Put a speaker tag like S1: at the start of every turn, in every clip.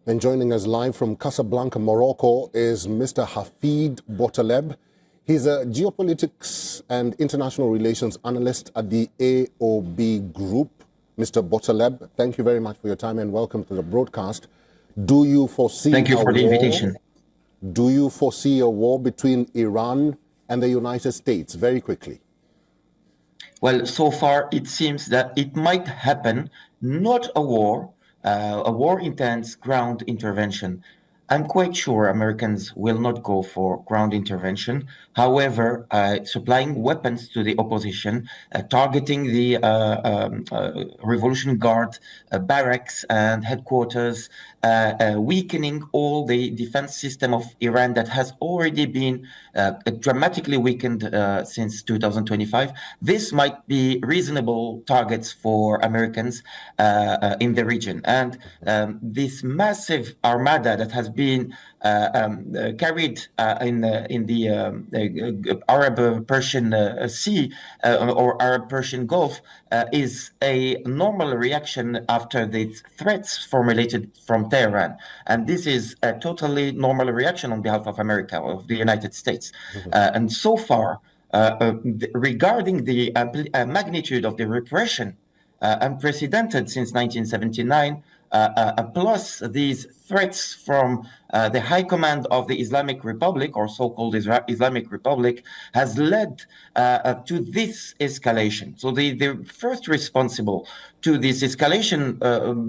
S1: And joining us live from Casablanca, Morocco, is Mr. Hafid Boutaleb. He's a geopolitics and international relations analyst at the AOB Group. Mr. Boutaleb, thank you very much for your time and welcome to the broadcast. Do you foresee
S2: Thank you for the invitation.
S1: Do you foresee a war between Iran and the United States? Very quickly.
S2: Well, so far it seems that it might happen, not a war. A war intends ground intervention. I'm quite sure Americans will not go for ground intervention. However, supplying weapons to the opposition, targeting the Revolution Guard barracks and headquarters, weakening all the defense system of Iran that has already been dramatically weakened since 2025. This might be reasonable targets for Americans in the region. And this massive armada that has been carried in the Arab-Persian Sea or Arab-Persian Gulf is a normal reaction after the threats formulated from Tehran. And this is a totally normal reaction on behalf of America, of the United States. And so far, regarding the magnitude of the repression, unprecedented since 1979, plus these threats from the high command of the Islamic Republic, or so-called Islamic Republic, has led to this escalation. So the first responsible to this escalation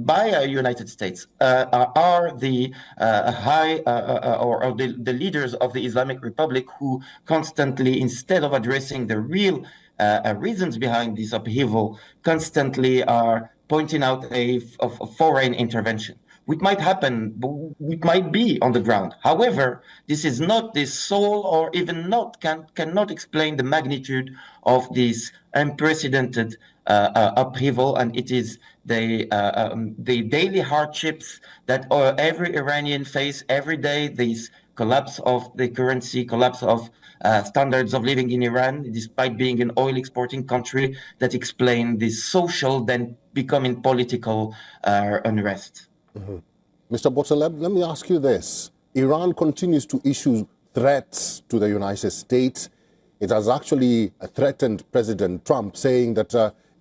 S2: by the United States are the the leaders of the Islamic Republic, who constantly, instead of addressing the real reasons behind this upheaval, constantly are pointing out a foreign intervention. Which might happen, it might be on the ground. However, this is not the sole, or even cannot explain the magnitude of this unprecedented upheaval, and it is the daily hardships that every Iranian face every day. This collapse of the currency, collapse of standards of living in Iran, despite being an oil exporting country, that explain this social, then becoming political unrest.
S1: Mr. Boutaleb, let me ask you this. Iran continues to issue threats to the United States. It has actually threatened President Trump, saying that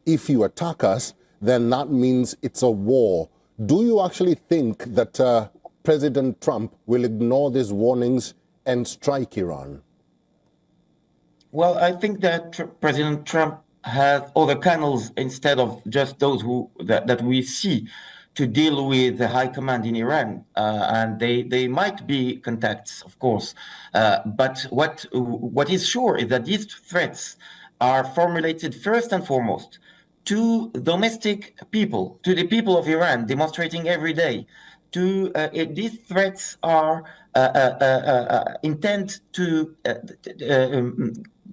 S1: if you attack us, then that means it's a war. Do you actually think that President Trump will ignore these warnings and strike Iran?
S2: Well, I think that President Trump has other channels instead of just those that we see to deal with the high command in Iran, and they might be contacts, of course. But what is sure is that these threats are formulated first and foremost to domestic people, to the people of Iran, demonstrating every day. These threats are intent to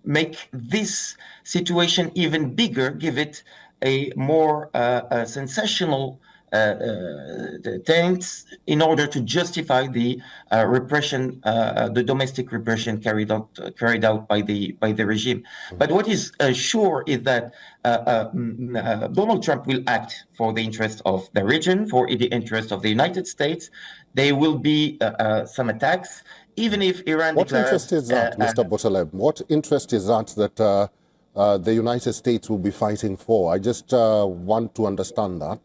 S2: make this situation even bigger, give it a more sensational things in order to justify the repression, the domestic repression carried out by the regime. But what is sure is that Donald Trump will act for the interest of the region, for the interest of the United States. There will be some attacks, even if Iran
S1: What
S2: declares...
S1: interest is that, Mr. Boutaleb? What interest is that the United States will be fighting for? I just want to understand that.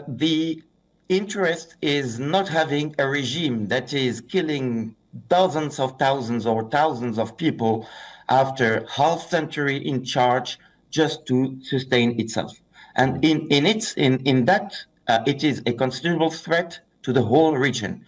S2: The interest is not having a regime that is killing dozens of thousands or thousands of people after half century in charge just to sustain itself. And in that, it is a considerable threat to the whole region.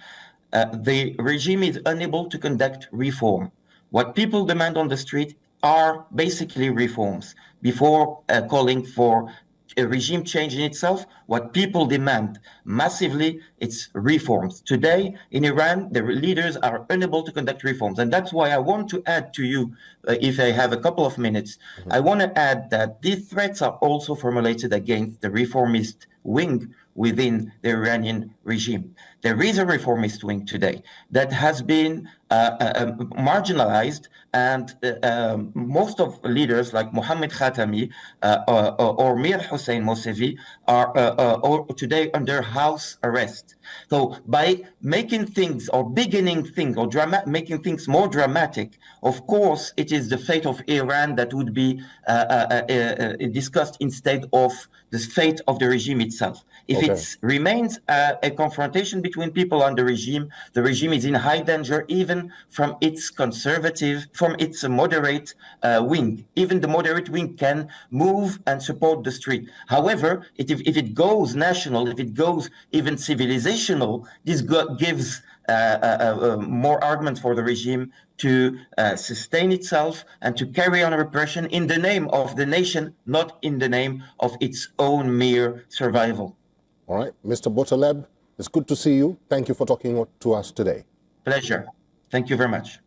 S2: The regime is unable to conduct reform. What people demand on the street are basically reforms. Before calling for a regime change in itself, what people demand massively, it's reforms. Today in Iran, the leaders are unable to conduct reforms. And that's why I want to add to you, if I have a couple of minutes, I want to add that these threats are also formulated against the reformist wing within the Iranian regime. There is a reformist wing today that has been marginalized, and most of leaders like Mohammed Khatami or Mir Hussein Mossavi are today under house arrest. So by making things or beginning things or making things more dramatic, of course, it is the fate of Iran that would be discussed instead of the fate of the regime itself. If it remains a confrontation between people and the regime is in high danger, even from its conservative, from its moderate wing. Even the moderate wing can move and support the street. However, if it goes national, if it goes even civilizational, this gives more argument for the regime to sustain itself and to carry on repression in the name of the nation, not in the name of its own mere survival.
S1: All right, Mr. Botaleb, it's good to see you. Thank you for talking to us today.
S2: Pleasure. Thank you very much.